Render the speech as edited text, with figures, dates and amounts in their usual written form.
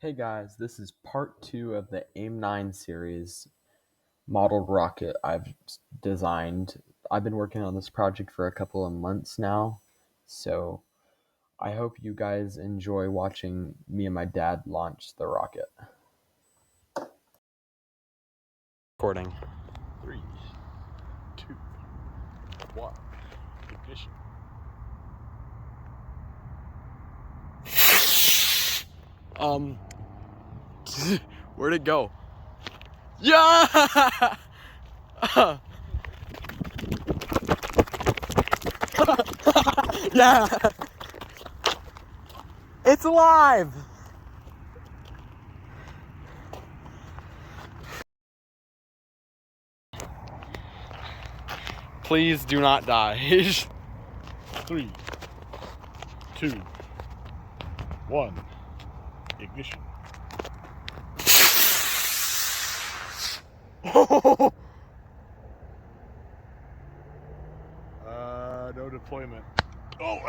Hey guys, this is part 2 of the AIM-9 series modeled rocket I've designed. I've been working on this project for a couple of months now, so I hope you guys enjoy watching me and my dad launch the rocket. Recording. 3, 2, 1, ignition. Where'd it go? Yeah! Yeah! It's alive! Please do not die. 3, 2, 1, ignition. No deployment. Oh!